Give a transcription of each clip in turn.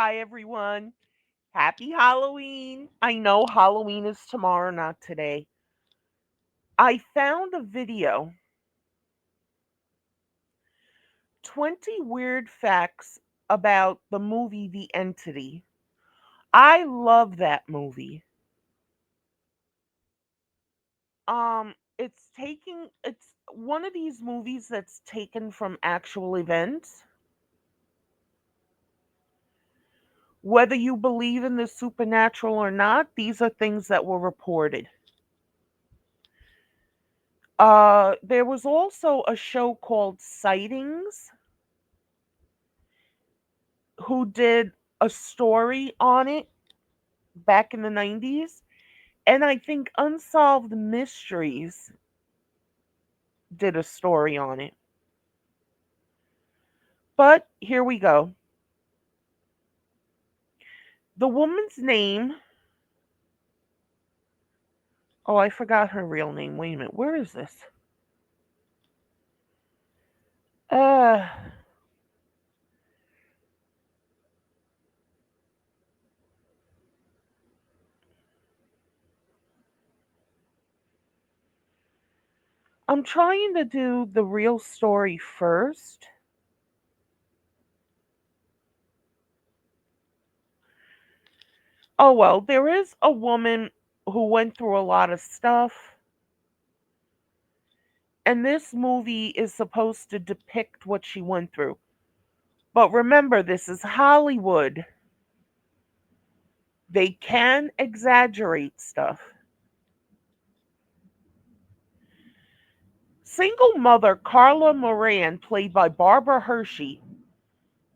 Hi, everyone. Happy Halloween. I know Halloween is tomorrow, not today. I found a video 20 weird facts about the movie The Entity. I love that movie. It's one of these movies that's taken from actual events. Whether you believe in the supernatural or not, these are things that were reported. There was also a show called Sightings who did a story on it back in the 90s. And I think Unsolved Mysteries did a story on it. But here we go. The woman's name. Oh, I forgot her real name. Wait a minute. Where is this? Uh, I'm trying to do the real story first. Oh, well, there is a woman who went through a lot of stuff. And this movie is supposed to depict what she went through. But remember, this is Hollywood. They can exaggerate stuff. Single mother Carla Moran, played by Barbara Hershey,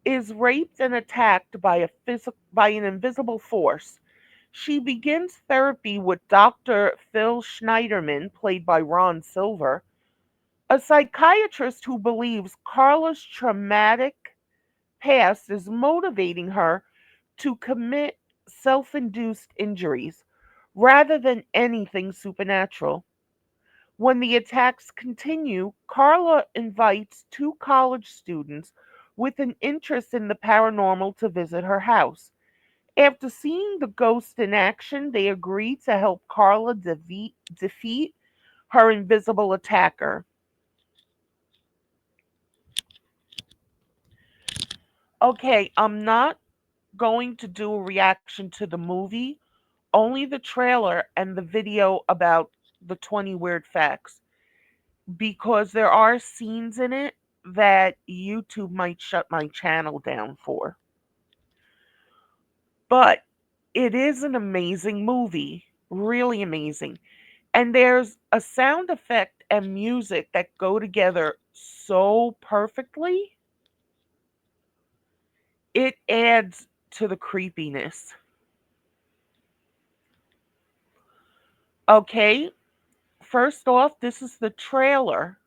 is raped and attacked by by an invisible force. She begins therapy with Dr. Phil Schneiderman, played by Ron Silver, a psychiatrist who believes Carla's traumatic past is motivating her to commit self induced injuries rather than anything supernatural. When the attacks continue, Carla invites two college students with an interest in the paranormal to visit her house. After seeing the ghost in action, they agree to help Carla defeat her invisible attacker. Okay, I'm not going to do a reaction to the movie, only the trailer and the video about the 20 weird facts, because there are scenes in it that YouTube might shut my channel down for. But it is an amazing movie, really amazing. And there's a sound effect and music that go together so perfectly. It adds to the creepiness. Okay, first off, this is the trailer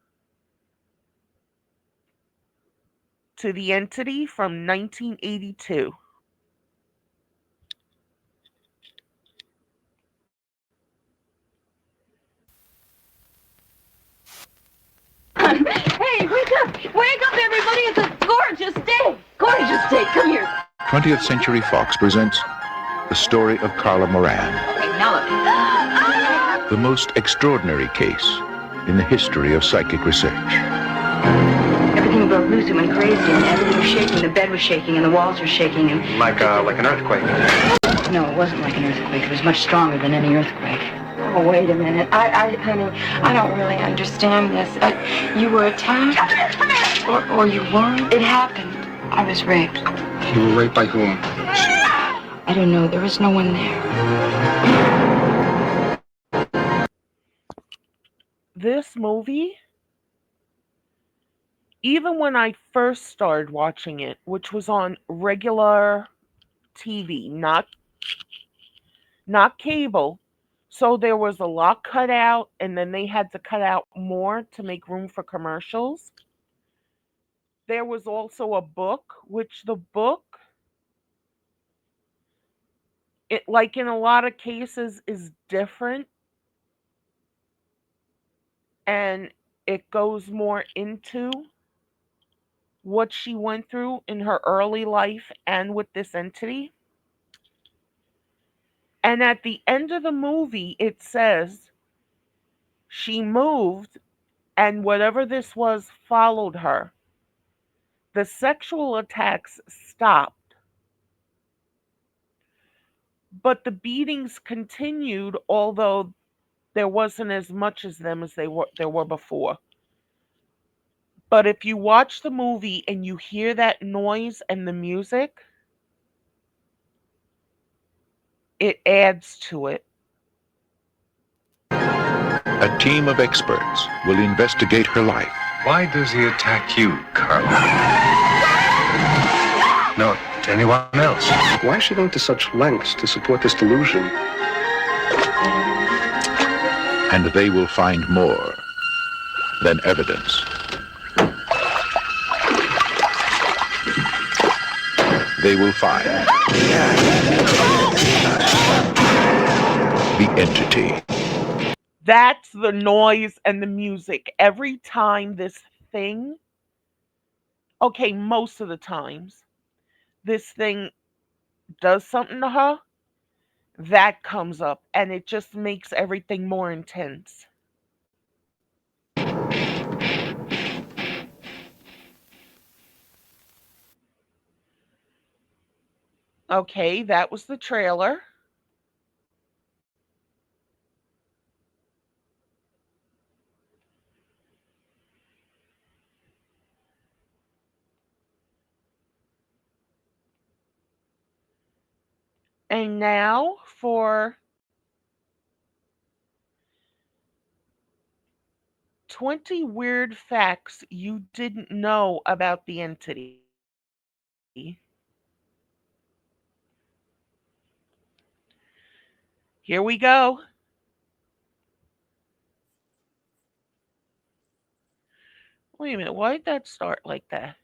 to The Entity from 1982. Hey, wake up! Wake up, everybody! It's a gorgeous day! Gorgeous day! Come here. 20th Century Fox presents the story of Carla Moran, Okay, now look. the most extraordinary case in the history of psychic research. Everything broke loose. It went crazy, and everything was shaking. The bed was shaking, and the walls were shaking, and... Like an earthquake. No, it wasn't like an earthquake. It was much stronger than any earthquake. Oh, wait a minute. Honey, I don't really understand this. You were attacked? Come here! Or you weren't? It happened. I was raped. You were raped by whom? I don't know. There was no one there. This movie, even when I first started watching it, which was on regular TV, not cable, so there was a lot cut out, and then they had to cut out more to make room for commercials. There was also a book, which the book, it like in a lot of cases, is different, and it goes more into what she went through in her early life and with this entity. And at the end of the movie, it says she moved and whatever this was followed her. The sexual attacks stopped, but the beatings continued, although there wasn't as much as them as there were before. But if you watch the movie and you hear that noise and the music, it adds to it. A team of experts will investigate her life. Why does he attack you, Carla? Not anyone else. Why is she going to such lengths to support this delusion? And they will find more than evidence. They will find the entity. That's the noise and the music. Every time this thing, okay, most of the times, this thing does something to her, that comes up and it just makes everything more intense. Okay, that was the trailer. And now for 20 weird facts you didn't know about the entity. Here we go. Wait a minute, why did that start like that?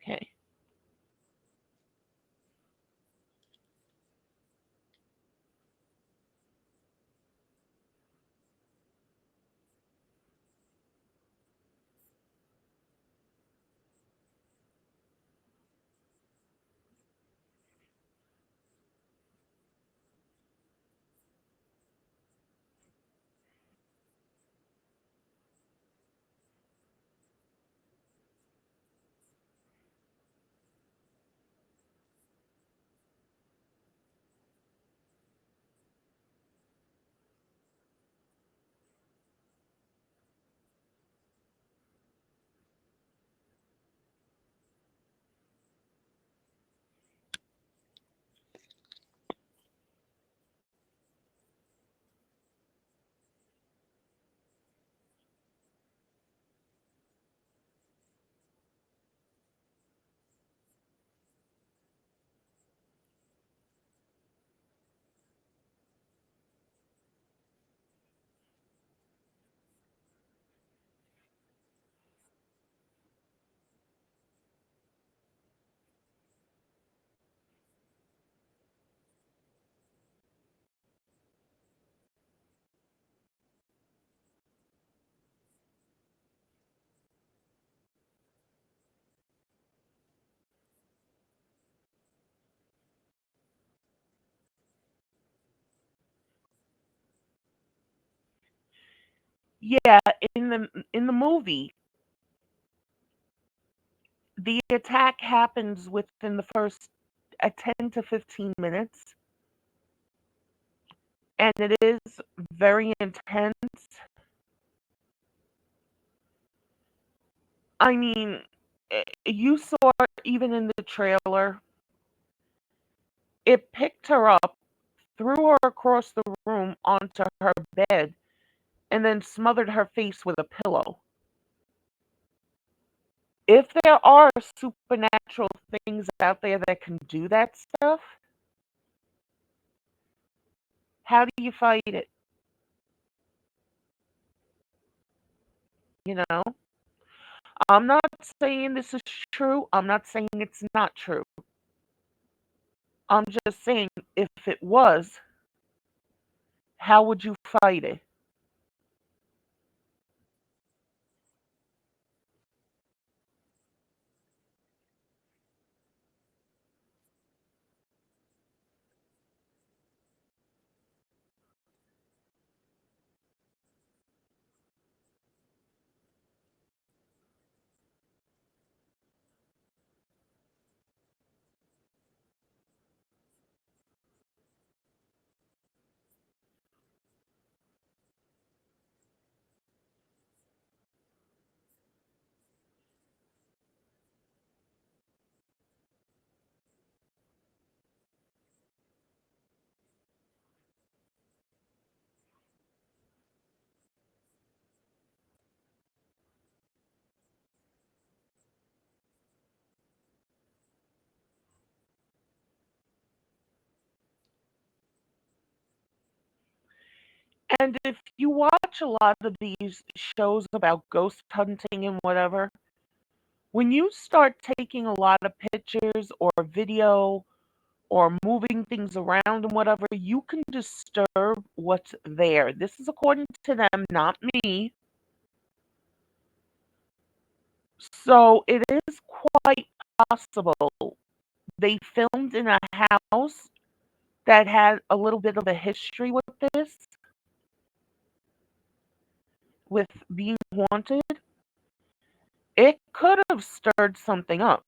Okay. Yeah, in the movie, the attack happens within the first 10 to 15 minutes and it is very intense. I mean, you saw even in the trailer, it picked her up, threw her across the room onto her bed, and then smothered her face with a pillow. If there are supernatural things out there that can do that stuff, how do you fight it? You know? I'm not saying this is true. I'm not saying it's not true. I'm just saying if it was, how would you fight it? And if you watch a lot of these shows about ghost hunting and whatever, when you start taking a lot of pictures or video or moving things around and whatever, you can disturb what's there. This is according to them, not me. So it is quite possible they filmed in a house that had a little bit of a history with this, with being haunted. It could have stirred something up.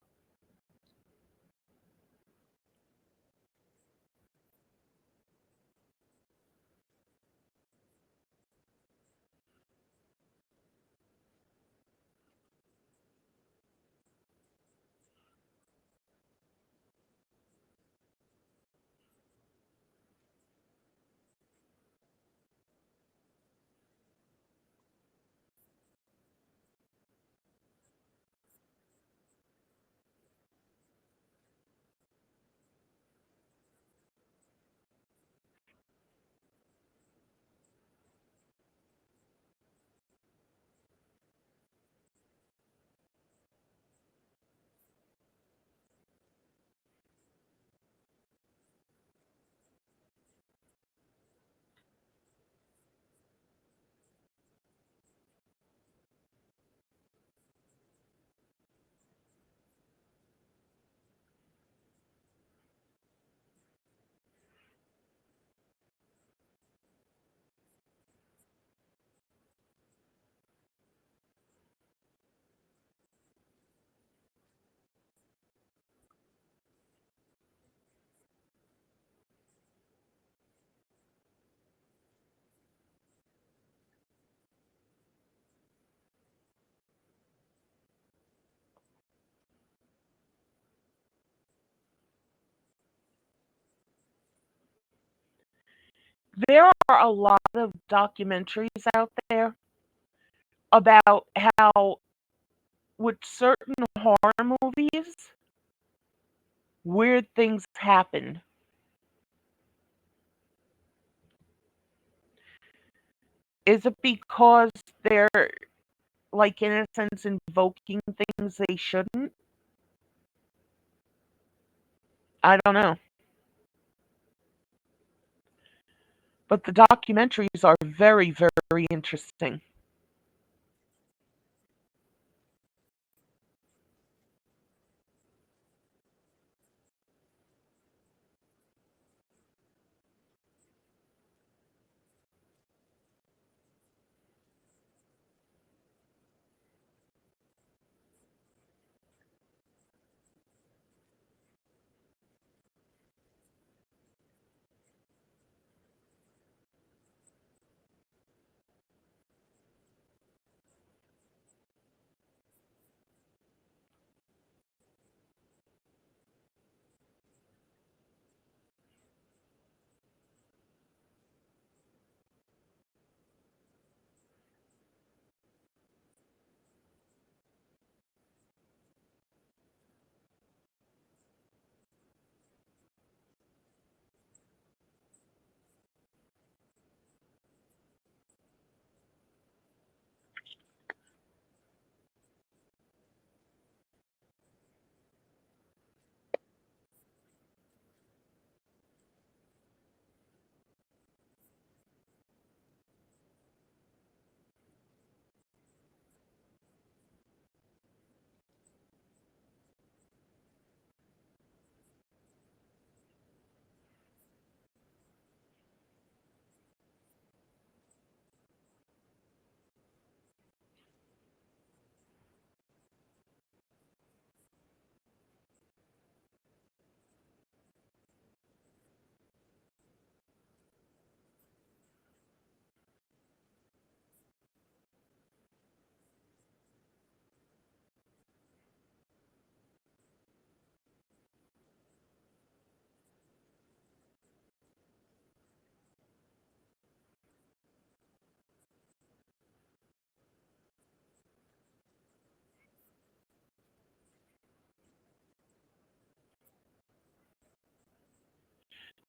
There are a lot of documentaries out there about how, with certain horror movies, weird things happen. Is it because they're, like, in a sense, invoking things they shouldn't? I don't know. But the documentaries are very, very interesting.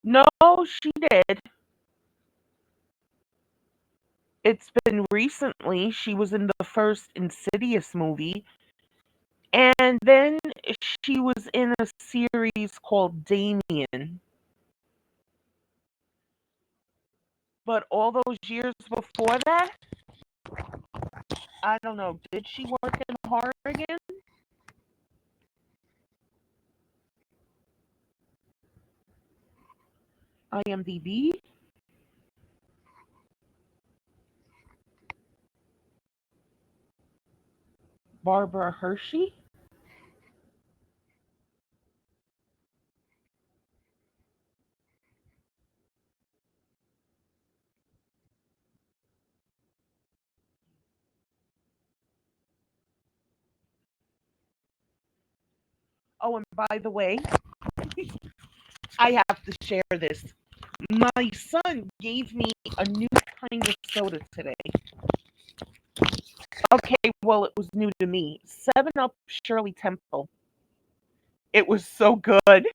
No, she did. It's been recently. She was in the first Insidious movie, and then she was in a series called Damien. But all those years before that, I don't know. Did she work in horror again? IMDb? Barbara Hershey? Oh, and by the way, I have to share this. My son gave me a new kind of soda today. Okay, well, it was new to me. 7 Up Shirley Temple. It was so good.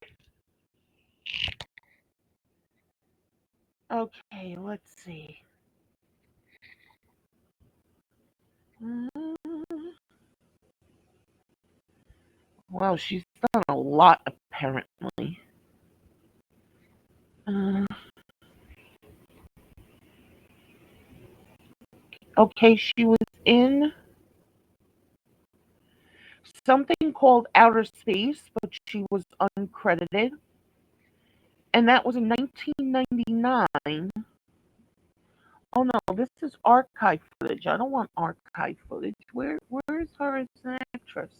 Okay, let's see. Wow, she's done a lot apparently. Uh, okay, she was in something called Outer Space, but she was uncredited. And that was in 1999. Oh no, this is archive footage. I don't want archive footage. Where is her as an actress?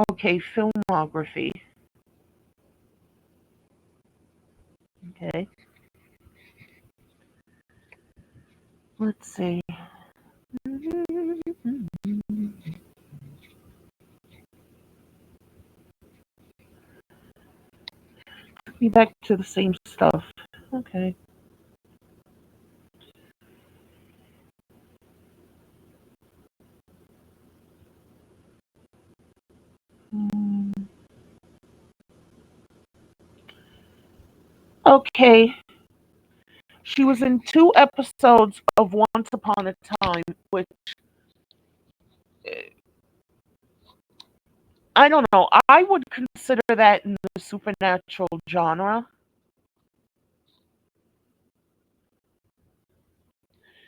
Okay, filmography. Okay, let's see. Be back to the same stuff. Okay. Okay. She was in 2 episodes of Once Upon a Time, which I don't know. I would consider that in the supernatural genre.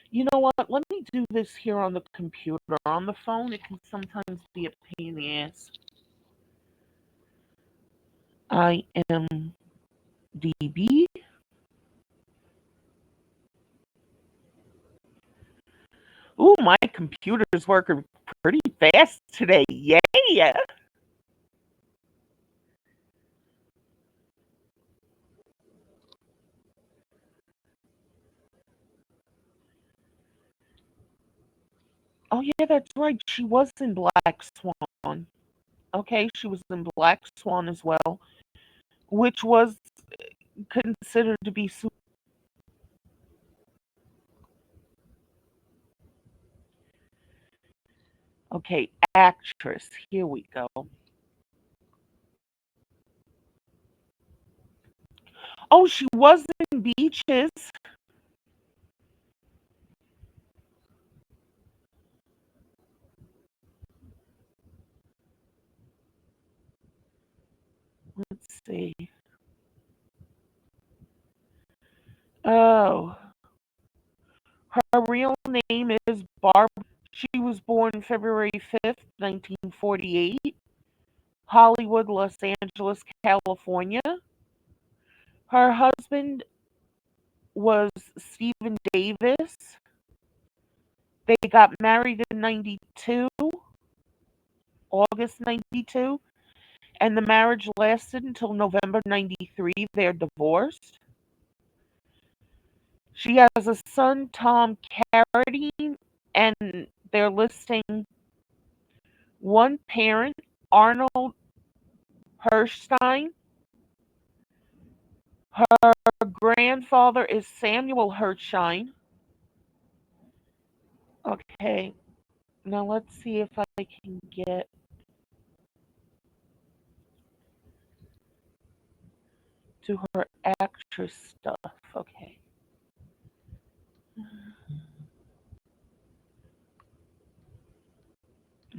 You know what? Let me do this here on the computer. On the phone, it can sometimes be a pain in the ass. IMDb. Ooh, my computer's working pretty fast today. Yay! Oh, yeah, that's right. She was in Black Swan. Okay, she was in Black Swan as well, which was considered to be super. Okay, actress. Here we go. Oh, she was in Beaches. Let's see. Oh, her real name is Barb. She was born February 5th, 1948, Hollywood, Los Angeles, California. Her husband was Stephen Davis. They got married in 92, August 92, and the marriage lasted until November 93. They're divorced. She has a son, Tom Carradine, and they're listing one parent, Arnold Hirstein. Her grandfather is Samuel Hirstein. Okay, now let's see if I can to her actress stuff. Okay.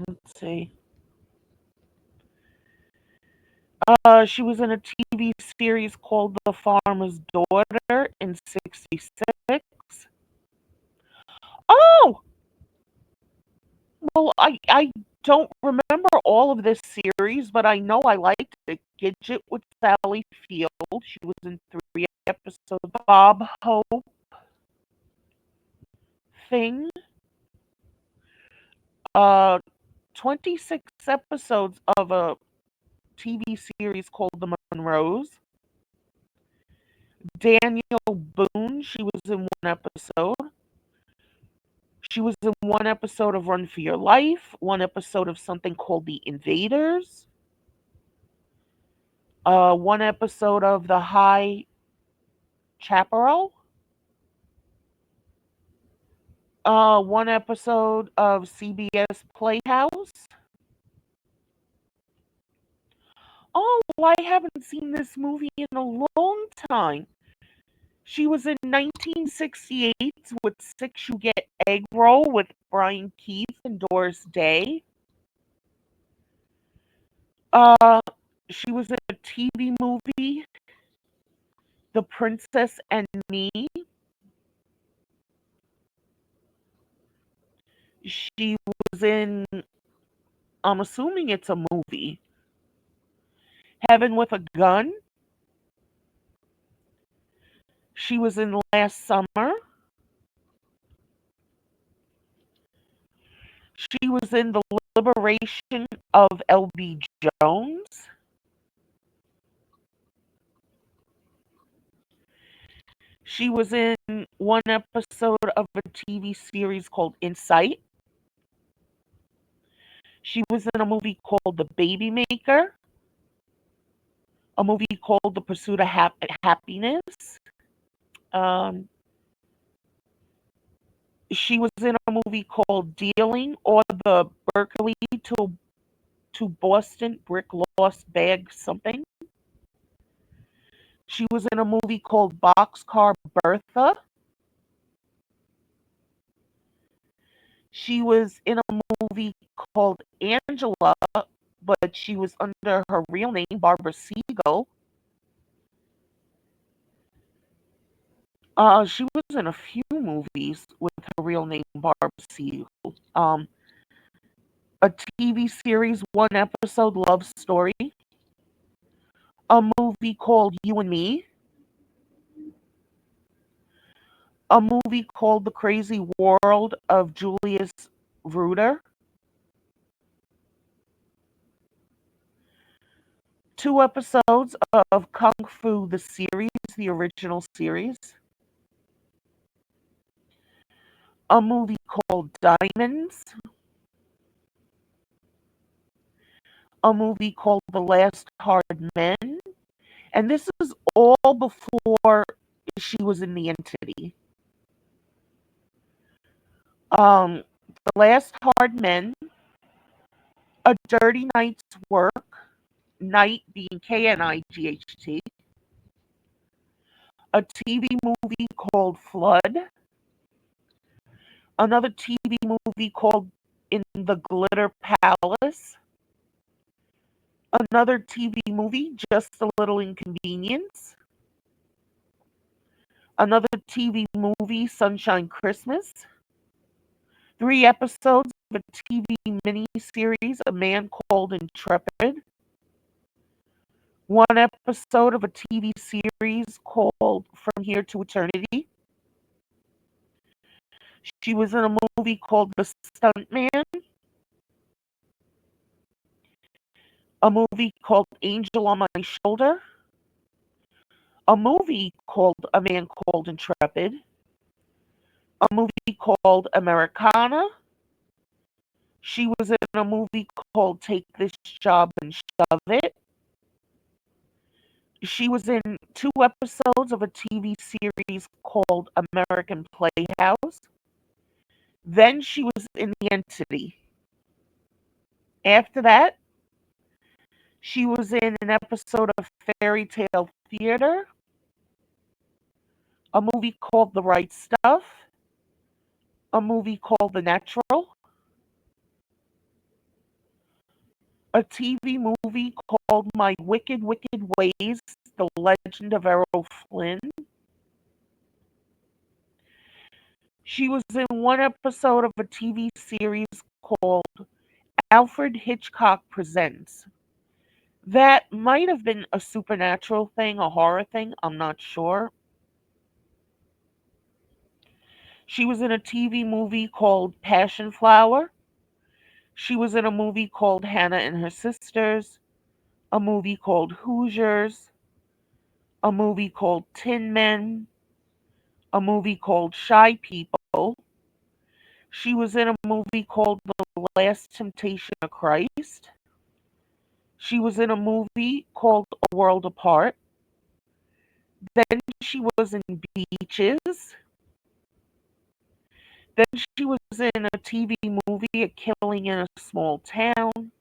Let's see. She was in a TV series called The Farmer's Daughter in '66. Oh, well, I don't remember all of this series, but I know I liked it. Gidget with Sally Field. She was in 3 episodes. Bob Hope thing. Uh, 26 episodes of a TV series called The Monroes. Daniel Boone. She was in 1 episode. She was in 1 episode of Run for Your Life. 1 episode of something called The Invaders. 1 episode of The High Chaparral. 1 episode of CBS Playhouse. Oh, well, I haven't seen this movie in a long time. She was in 1968's With Six You Get Egg Roll with Brian Keith and Doris Day. Uh, she was in a TV movie, The Princess and Me. She was in, I'm assuming it's a movie, Heaven with a Gun. She was in Last Summer. She was in The Liberation of L.B. Jones. She was in 1 episode of a TV series called Insight. She was in a movie called The Baby Maker, a movie called The Pursuit of Happiness. Um, she was in a movie called Dealing, or The Berkeley to Boston Brick Lost Bag something. She was in a movie called Boxcar Bertha. She was in a movie called Angela, but she was under her real name, Barbara Siegel. She was in a few movies with her real name, Barbara Siegel. Um, a TV series, 1 episode love story. A movie called You and Me. A movie called The Crazy World of Julius Ruder. 2 episodes of Kung Fu the series, the original series. A movie called Diamonds. A movie called The Last Hard Men. And this is all before she was in the entity. The Last Hard Men, A Dirty Night's Work, Night being Knight, a TV movie called Flood, another TV movie called In the Glitter Palace, another TV movie, Just a Little Inconvenience, another TV movie, Sunshine Christmas, 3 episodes of a TV miniseries, A Man Called Intrepid, 1 episode of a TV series called From Here to Eternity. She was in a movie called The Stuntman, a movie called Angel on My Shoulder, a movie called A Man Called Intrepid, a movie called Americana. She was in a movie called Take This Job and Shove It. She was in 2 episodes of a TV series called American Playhouse. Then she was in The Entity. After that, She was in an episode of Fairy Tale Theater, a movie called The Right Stuff, a movie called The Natural, a TV movie called My Wicked Wicked Ways, The Legend of Errol Flynn. She was in one episode of a TV series called Alfred Hitchcock Presents. That might have been a supernatural thing, a horror thing, I'm not sure. She was in a TV movie called Passion Flower. She was in a movie called Hannah and Her Sisters, a movie called Hoosiers, a movie called Tin Men, a movie called Shy People. She was in a movie called The Last Temptation of Christ. She was in a movie called A World Apart. Then she was in Beaches. Then she was in a TV movie, A Killing in a Small Town.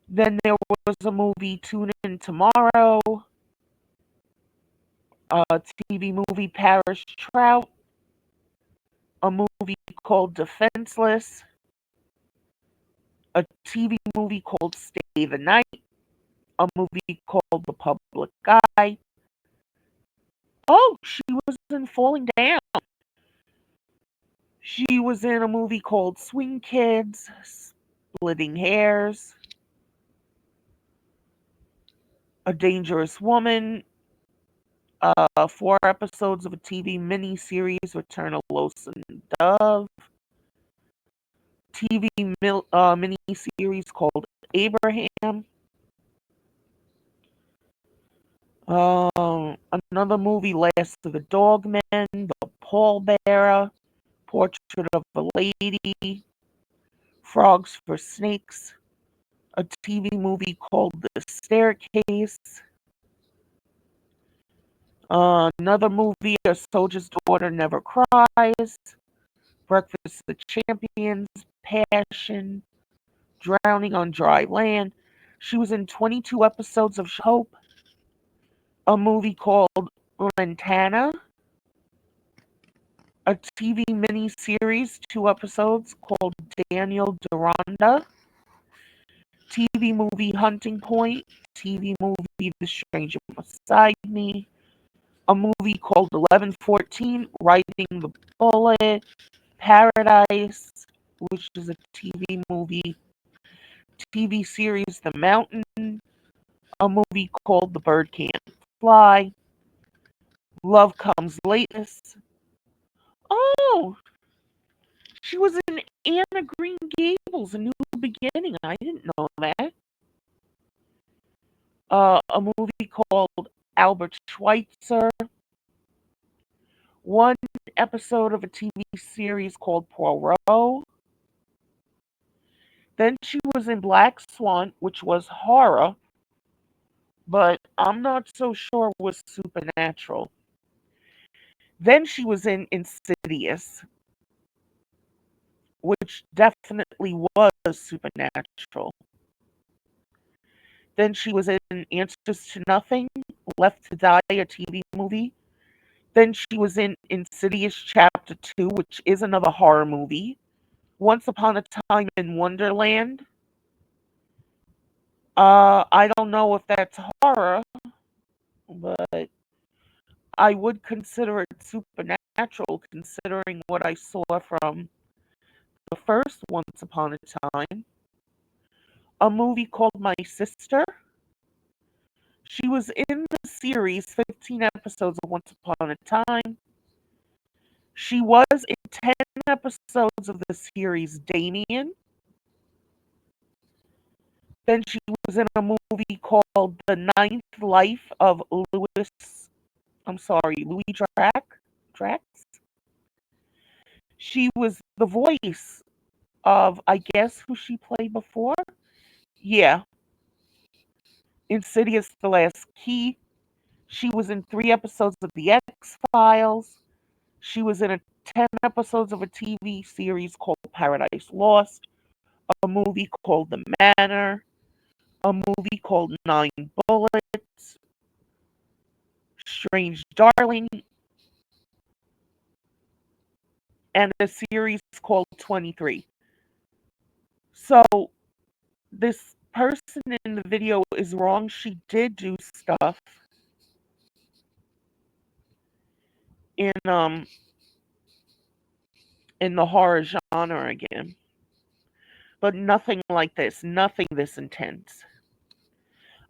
Then there was a movie, Tune In Tomorrow, a TV movie, Parish Trout, a movie called Defenseless, a TV movie called Stay the Night, a movie called The Public Guy. Oh, she was in Falling Down. She was in a movie called Swing Kids, Splitting Hairs, A Dangerous Woman, 4 episodes of a TV miniseries, Return of Los and Dove, TV miniseries called Abraham, another movie, Last of the Dogmen, The Pallbearer, Portrait of a Lady, Frogs for Snakes, a TV movie called The Staircase, another movie, A Soldier's Daughter Never Cries, Breakfast of Champions, Passion, Drowning on Dry Land. She was in 22 episodes of Hope, a movie called Lantana, a TV miniseries, 2 episodes called Daniel Deronda, TV movie Hunting Point, TV movie The Stranger Beside Me, a movie called 1114, Riding the Bullet, Paradise, which is a TV movie, TV series The Mountain, a movie called The Bird Can't Fly, Love Comes Latest. Oh, she was in Anna Green Gables, A New Beginning. I didn't know that. A movie called Albert Schweitzer, 1 episode of a TV series called Poirot. Then she was in Black Swan, which was horror, but I'm not so sure was supernatural. Then she was in Insidious, which definitely was supernatural. Then she was in Answers to Nothing, Left to Die, a TV movie. Then she was in Insidious Chapter 2, which is another horror movie. Once Upon a Time in Wonderland. I don't know if that's horror, but I would consider it supernatural considering what I saw from the first Once Upon a Time. A movie called My Sister. She was in the series 15 episodes of Once Upon a Time. She was in 10 episodes of the series Damien. Then she was in a movie called The Ninth Life of Louis Drax. She was the voice of, I guess, who she played before? Yeah, Insidious The Last Key. She was in 3 episodes of The X Files. She was in 10 episodes of a TV series called Paradise Lost, a movie called The Manor, a movie called Nine Bullets, Strange Darling, and a series called 23. So this person in the video is wrong. She did do stuff in in the horror genre again, but nothing like this, nothing this intense.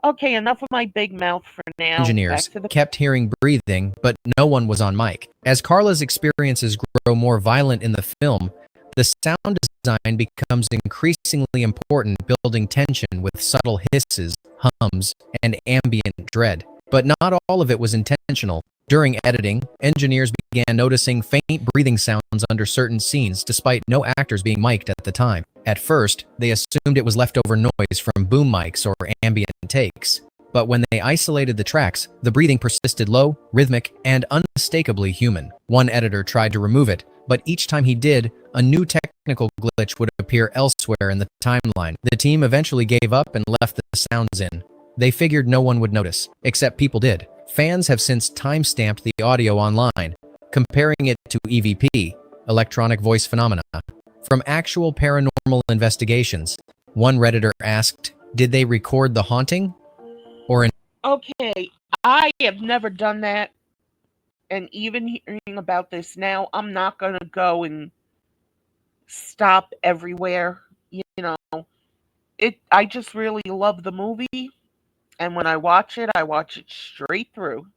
Okay, enough of my big mouth for now. Back Engineers to the kept hearing breathing, but no one was on mic. As Carla's experiences grow more violent in the film, the sound design becomes increasingly important, building tension with subtle hisses, hums, and ambient dread. But not all of it was intentional. During editing, engineers began noticing faint breathing sounds under certain scenes despite no actors being mic'd at the time. At first, they assumed it was leftover noise from boom mics or ambient takes. But when they isolated the tracks, the breathing persisted low, rhythmic, and unmistakably human. One editor tried to remove it, but each time he did, a new technical glitch would appear elsewhere in the timeline. The team eventually gave up and left the sounds in. They figured no one would notice, except people did. Fans have since time-stamped the audio online, comparing it to EVP, electronic voice phenomena, from actual paranormal investigations. One Redditor asked, "Did they record the haunting? Or an..." Okay, I have never done that. And even hearing about this now, I'm not going to go and stop everywhere. You know, I just really love the movie. And when I watch it straight through.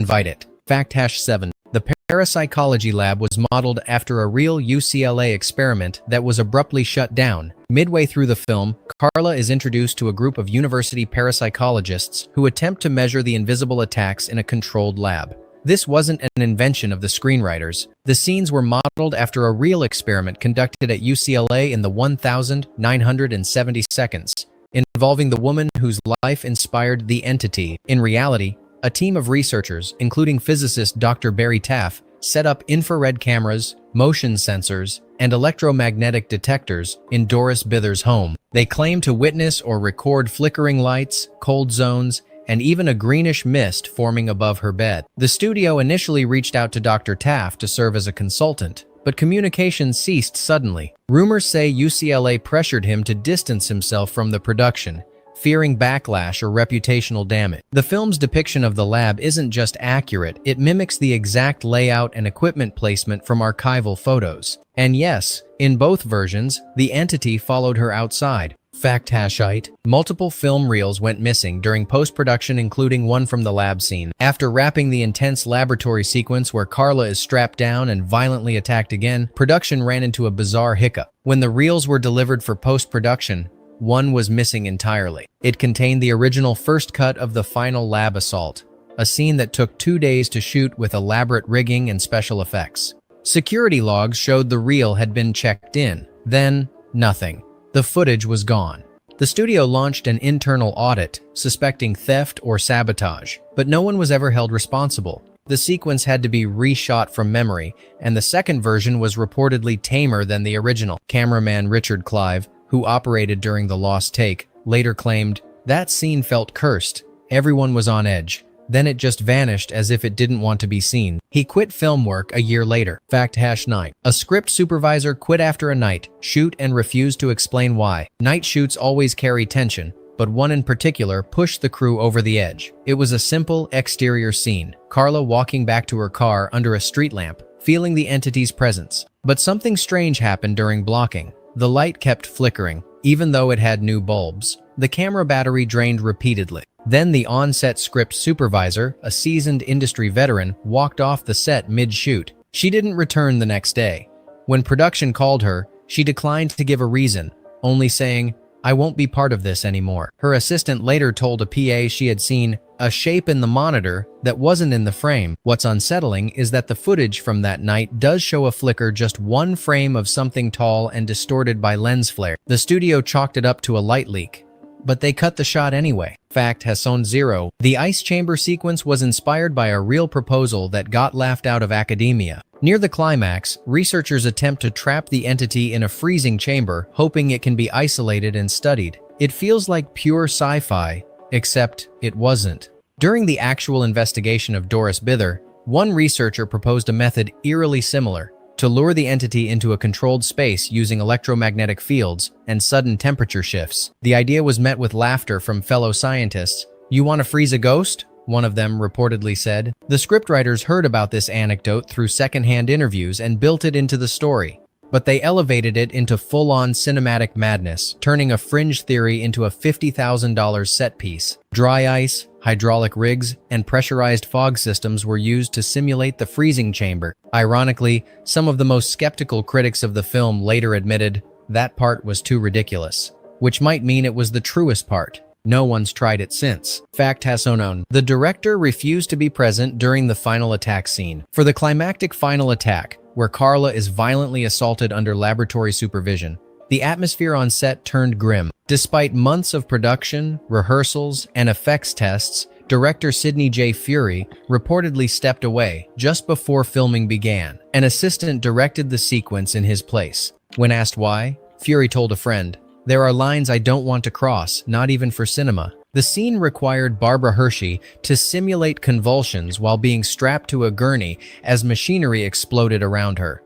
Invite it. Fact-7. The parapsychology lab was modeled after a real UCLA experiment that was abruptly shut down. Midway through the film, Carla is introduced to a group of university parapsychologists who attempt to measure the invisible attacks in a controlled lab. This wasn't an invention of the screenwriters. The scenes were modeled after a real experiment conducted at UCLA in the 1970 seconds, involving the woman whose life inspired the entity. In reality, a team of researchers, including physicist Dr. Barry Taff, set up infrared cameras, motion sensors, and electromagnetic detectors in Doris Bither's home. They claim to witness or record flickering lights, cold zones, and even a greenish mist forming above her bed. The studio initially reached out to Dr. Taff to serve as a consultant, but communication ceased suddenly. Rumors say UCLA pressured him to distance himself from the production, fearing backlash or reputational damage. The film's depiction of the lab isn't just accurate, it mimics the exact layout and equipment placement from archival photos. And yes, in both versions, the entity followed her outside. Fact-8. Multiple film reels went missing during post-production, including one from the lab scene. After wrapping the intense laboratory sequence where Carla is strapped down and violently attacked again, production ran into a bizarre hiccup. When the reels were delivered for post-production, one was missing entirely. It contained the original first cut of the final lab assault, a scene that took 2 days to shoot with elaborate rigging and special effects. Security logs showed the reel had been checked in. Then, nothing. The footage was gone. The studio launched an internal audit, suspecting theft or sabotage, but no one was ever held responsible. The sequence had to be reshot from memory, and the second version was reportedly tamer than the original. Cameraman Richard Clive, who operated during the lost take, later claimed, "That scene felt cursed. Everyone was on edge. Then it just vanished as if it didn't want to be seen." He quit film work a year later. Fact-9. A script supervisor quit after a night shoot and refused to explain why. Night shoots always carry tension, but one in particular pushed the crew over the edge. It was a simple exterior scene. Carla walking back to her car under a street lamp, feeling the entity's presence. But something strange happened during blocking. The light kept flickering, even though it had new bulbs. The camera battery drained repeatedly. Then the on-set script supervisor, a seasoned industry veteran, walked off the set mid-shoot. She didn't return the next day. When production called her, she declined to give a reason, only saying, "I won't be part of this anymore." Her assistant later told a PA she had seen a shape in the monitor that wasn't in the frame. What's unsettling is that the footage from that night does show a flicker, just one frame of something tall and distorted by lens flare. The studio chalked it up to a light leak, but they cut the shot anyway. Fact-0. The ice chamber sequence was inspired by a real proposal that got laughed out of academia. Near the climax, researchers attempt to trap the entity in a freezing chamber, hoping it can be isolated and studied. It feels like pure sci-fi, except it wasn't. During the actual investigation of Doris Bither, one researcher proposed a method eerily similar to lure the entity into a controlled space using electromagnetic fields and sudden temperature shifts. The idea was met with laughter from fellow scientists. "You want to freeze a ghost?" one of them reportedly said. The scriptwriters heard about this anecdote through secondhand interviews and built it into the story. But they elevated it into full-on cinematic madness, turning a fringe theory into a $50,000 set piece. Dry ice, hydraulic rigs, and pressurized fog systems were used to simulate the freezing chamber. Ironically, some of the most skeptical critics of the film later admitted that part was too ridiculous, which might mean it was the truest part. No one's tried it since. Fact has unknown. The director refused to be present during the final attack scene. For the climactic final attack, where Carla is violently assaulted under laboratory supervision, the atmosphere on set turned grim. Despite months of production, rehearsals, and effects tests, director Sidney J. Furie reportedly stepped away just before filming began. An assistant directed the sequence in his place. When asked why, Furie told a friend, "There are lines I don't want to cross, not even for cinema." The scene required Barbara Hershey to simulate convulsions while being strapped to a gurney as machinery exploded around her.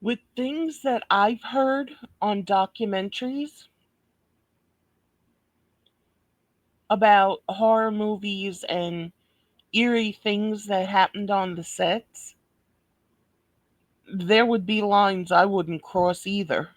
With things that I've heard on documentaries about horror movies and eerie things that happened on the sets, there would be lines I wouldn't cross either.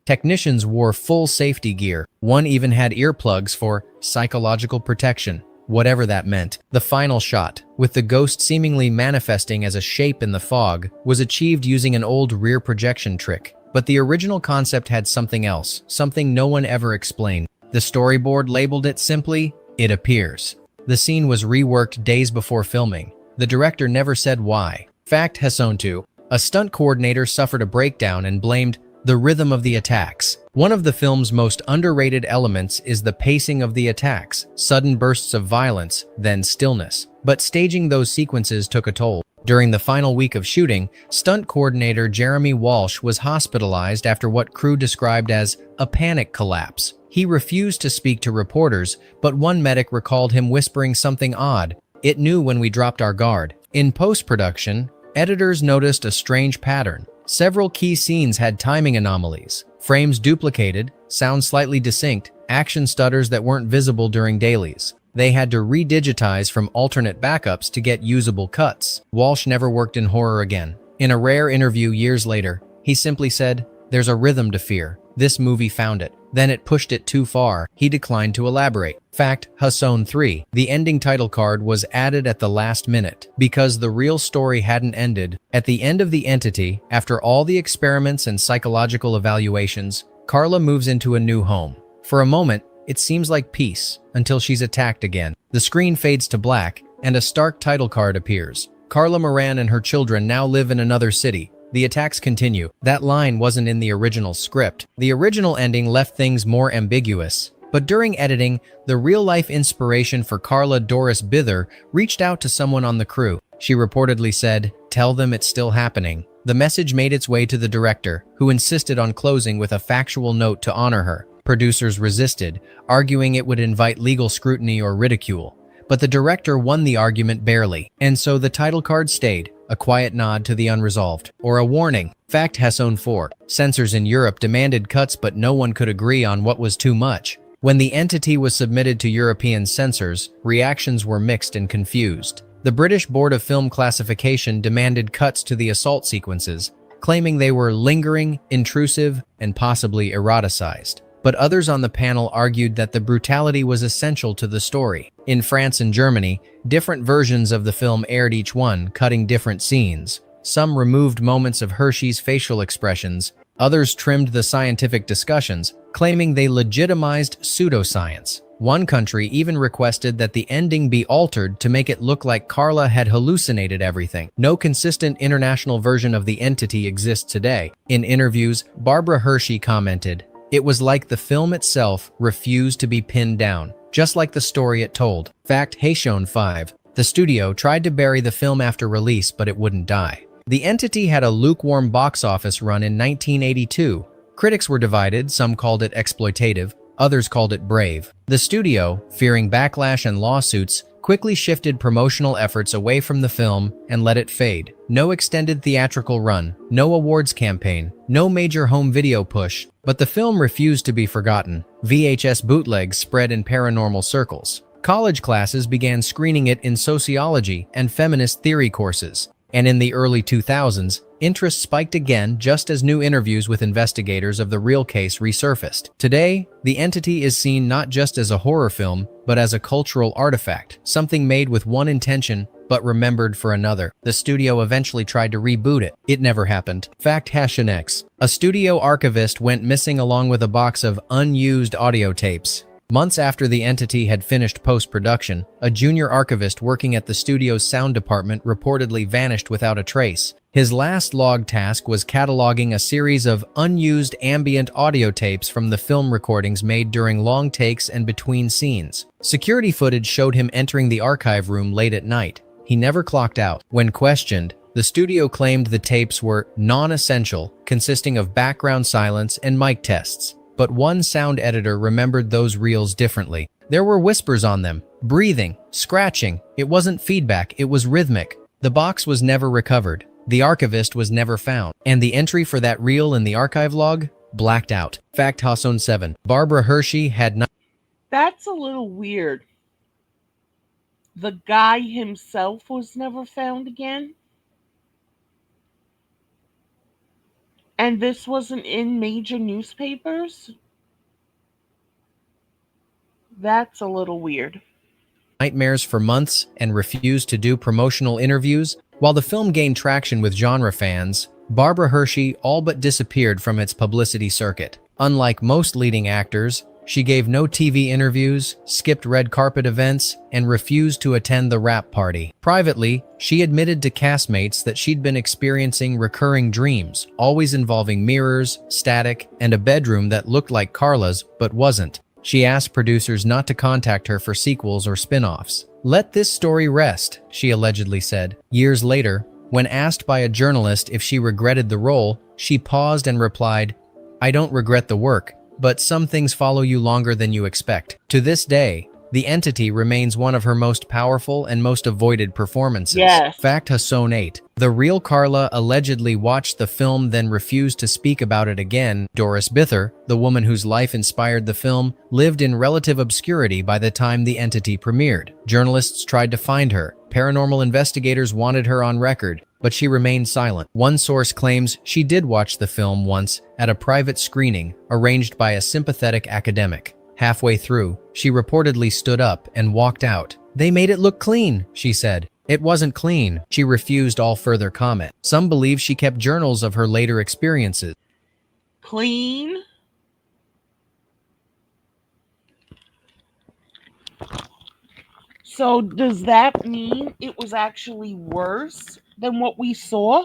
Technicians wore full safety gear. One even had earplugs for psychological protection, whatever that meant. The final shot, with the ghost seemingly manifesting as a shape in the fog, was achieved using an old rear projection trick. But the original concept had something else, something no one ever explained. The storyboard labeled it simply, "It appears." The scene was reworked days before filming. The director never said why. Fact Hasson too. A stunt coordinator suffered a breakdown and blamed the rhythm of the attacks. One of the film's most underrated elements is the pacing of the attacks, sudden bursts of violence, then stillness. But staging those sequences took a toll. During the final week of shooting, stunt coordinator Jeremy Walsh was hospitalized after what crew described as a panic collapse. He refused to speak to reporters, but one medic recalled him whispering something odd. "It knew when we dropped our guard." In post-production, editors noticed a strange pattern. Several key scenes had timing anomalies, frames duplicated, sounds slightly distinct, action stutters that weren't visible during dailies. They had to redigitize from alternate backups to get usable cuts. Walsh never worked in horror again. In a rare interview years later, he simply said, "There's a rhythm to fear. This movie found it. Then it pushed it too far." He declined to elaborate. Fact Hasson 3. The ending title card was added at the last minute because the real story hadn't ended. At the end of The Entity, after all the experiments and psychological evaluations, Carla moves into a new home. For a moment, it seems like peace, until she's attacked again. The screen fades to black, and a stark title card appears. Carla Moran and her children now live in another city. The attacks continue. That line wasn't in the original script. The original ending left things more ambiguous. But during editing, the real-life inspiration for Carla Doris Bither reached out to someone on the crew. She reportedly said, "Tell them it's still happening." The message made its way to the director, who insisted on closing with a factual note to honor her. Producers resisted, arguing it would invite legal scrutiny or ridicule. But the director won the argument barely, and so the title card stayed, a quiet nod to the unresolved, or a warning. Fact Hasson 4. Censors in Europe demanded cuts, but no one could agree on what was too much. When The Entity was submitted to European censors, reactions were mixed and confused. The British Board of Film Classification demanded cuts to the assault sequences, claiming they were lingering, intrusive, and possibly eroticized. But others on the panel argued that the brutality was essential to the story. In France and Germany, different versions of the film aired, each one cutting different scenes. Some removed moments of Hershey's facial expressions, others trimmed the scientific discussions, claiming they legitimized pseudoscience. One country even requested that the ending be altered to make it look like Carla had hallucinated everything. No consistent international version of The Entity exists today. In interviews, Barbara Hershey commented, "It was like the film itself refused to be pinned down, just like the story it told." Fact Hasson 5. The studio tried to bury the film after release, but it wouldn't die. The Entity had a lukewarm box office run in 1982. Critics were divided, some called it exploitative, others called it brave. The studio, fearing backlash and lawsuits, quickly shifted promotional efforts away from the film and let it fade. No extended theatrical run, no awards campaign, no major home video push, but the film refused to be forgotten. VHS bootlegs spread in paranormal circles. College classes began screening it in sociology and feminist theory courses. And in the early 2000s, interest spiked again just as new interviews with investigators of the real case resurfaced. Today, The Entity is seen not just as a horror film, but as a cultural artifact, something made with one intention but remembered for another. The studio eventually tried to reboot it. It never happened. Fact#X. A studio archivist went missing along with a box of unused audio tapes. Months after The Entity had finished post-production, a junior archivist working at the studio's sound department reportedly vanished without a trace. His last log task was cataloging a series of unused ambient audio tapes from the film recordings made during long takes and between scenes. Security footage showed him entering the archive room late at night. He never clocked out. When questioned, the studio claimed the tapes were non-essential, consisting of background silence and mic tests. But one sound editor remembered those reels differently. There were whispers on them, breathing, scratching. It wasn't feedback, it was rhythmic. The box was never recovered. The archivist was never found. And the entry for that reel in the archive log? Blacked out. Fact#7. Barbara Hershey had not. That's a little weird. The guy himself was never found again? And this wasn't in major newspapers? That's a little weird. Nightmares for months and refused to do promotional interviews. While the film gained traction with genre fans, Barbara Hershey all but disappeared from its publicity circuit. Unlike most leading actors, she gave no TV interviews, skipped red carpet events, and refused to attend the wrap party. Privately, she admitted to castmates that she'd been experiencing recurring dreams, always involving mirrors, static, and a bedroom that looked like Carla's but wasn't. She asked producers not to contact her for sequels or spin-offs. "Let this story rest," she allegedly said. Years later, when asked by a journalist if she regretted the role, she paused and replied, "I don't regret the work, but some things follow you longer than you expect." To this day, The Entity remains one of her most powerful and most avoided performances. Yes. Fact#8. The real Carla allegedly watched the film then refused to speak about it again. Doris Bither, the woman whose life inspired the film, lived in relative obscurity by the time The Entity premiered. Journalists tried to find her. Paranormal investigators wanted her on record, but she remained silent. One source claims she did watch the film once at a private screening arranged by a sympathetic academic. Halfway through, she reportedly stood up and walked out. "They made it look clean," she said. It wasn't clean. She refused all further comment. Some believe she kept journals of her later experiences. Clean? So does that mean it was actually worse than what we saw?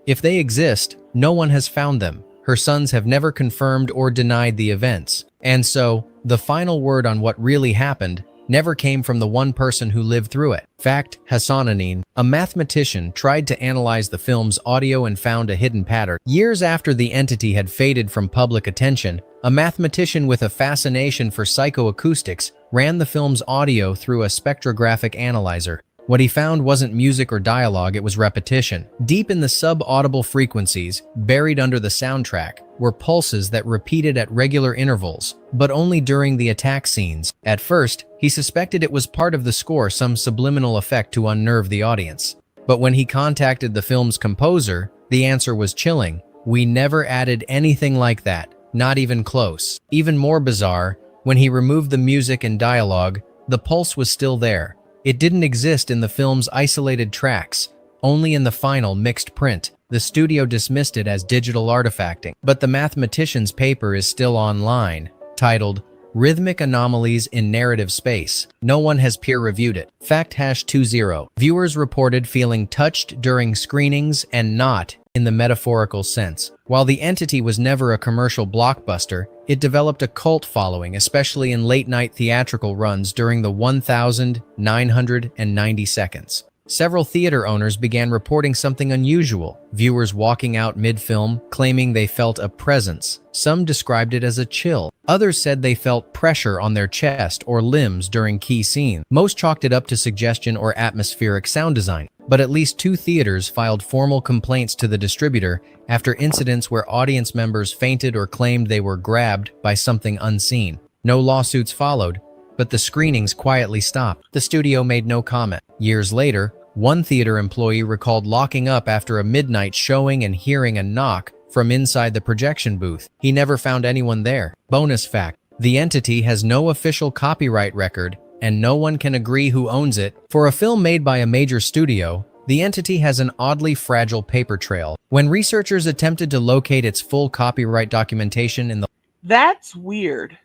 If they exist, no one has found them. Her sons have never confirmed or denied the events. And so, the final word on what really happened never came from the one person who lived through it. Fact, Hassanein, a mathematician, tried to analyze the film's audio and found a hidden pattern. Years after The Entity had faded from public attention, a mathematician with a fascination for psychoacoustics ran the film's audio through a spectrographic analyzer. What he found wasn't music or dialogue, it was repetition. Deep in the sub-audible frequencies, buried under the soundtrack, were pulses that repeated at regular intervals, but only during the attack scenes. At first, he suspected it was part of the score, some subliminal effect to unnerve the audience. But when he contacted the film's composer, the answer was chilling. "We never added anything like that, not even close." Even more bizarre, when he removed the music and dialogue, the pulse was still there. It didn't exist in the film's isolated tracks, only in the final mixed print. The studio dismissed it as digital artifacting. But the mathematician's paper is still online, titled Rhythmic Anomalies in Narrative Space. No one has peer-reviewed it. Fact#20. Viewers reported feeling touched during screenings and not in the metaphorical sense. While The Entity was never a commercial blockbuster, it developed a cult following, especially in late-night theatrical runs during the 1,990 seconds. Several theater owners began reporting something unusual, viewers walking out mid-film, claiming they felt a presence. Some described it as a chill. Others said they felt pressure on their chest or limbs during key scenes. Most chalked it up to suggestion or atmospheric sound design, but at least 2 theaters filed formal complaints to the distributor after incidents where audience members fainted or claimed they were grabbed by something unseen. No lawsuits followed, but the screenings quietly stopped. The studio made no comment. Years later, one theater employee recalled locking up after a midnight showing and hearing a knock from inside the projection booth. He never found anyone there. Bonus fact: The Entity has no official copyright record, and no one can agree who owns it. For a film made by a major studio, The Entity has an oddly fragile paper trail. When researchers attempted to locate its full copyright documentation in the That's weird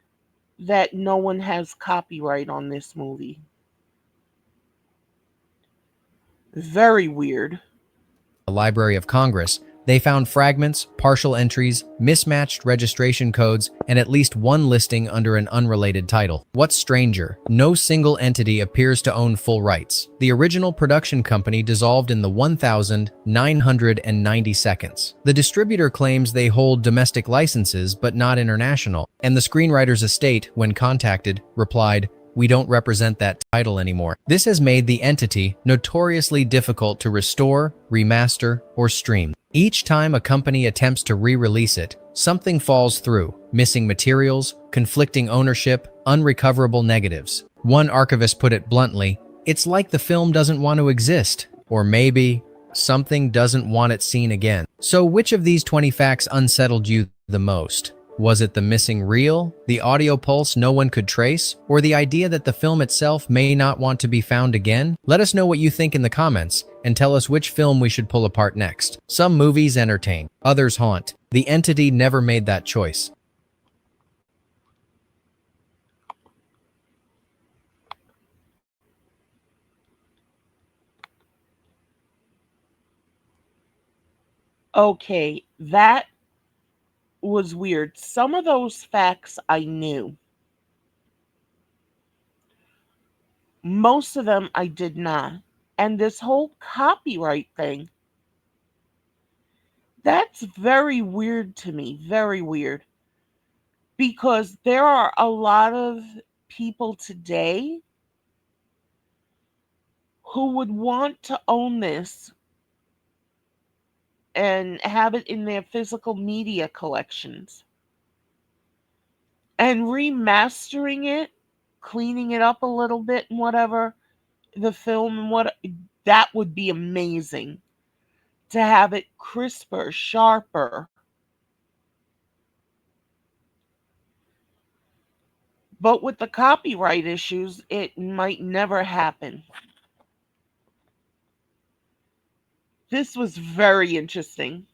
that no one has copyright on this movie. Very weird. Library of Congress, they found fragments, partial entries, mismatched registration codes, and at least one listing under an unrelated title. What's stranger, no single entity appears to own full rights. The original production company dissolved in the 1,990 seconds. The distributor claims they hold domestic licenses but not international, and the screenwriter's estate, when contacted, replied, "We don't represent that title anymore." This has made The Entity notoriously difficult to restore, remaster, or stream. Each time a company attempts to re-release it, something falls through: missing materials, conflicting ownership, unrecoverable negatives. One archivist put it bluntly, "It's like the film doesn't want to exist, or maybe something doesn't want it seen again." So which of these 20 facts unsettled you the most? Was it the missing reel, the audio pulse no one could trace, or the idea that the film itself may not want to be found again? Let us know what you think in the comments, and tell us which film we should pull apart next. Some movies entertain, others haunt. The Entity never made that choice. Okay, that was weird. Some of those facts I knew. Most of them I did not. And this whole copyright thing, that's very weird to me. Very weird. Because there are a lot of people today who would want to own this and have it in their physical media collections. And remastering it, cleaning it up a little bit and whatever, the film and what, that would be amazing. To have it crisper, sharper. But with the copyright issues, it might never happen. This was very interesting.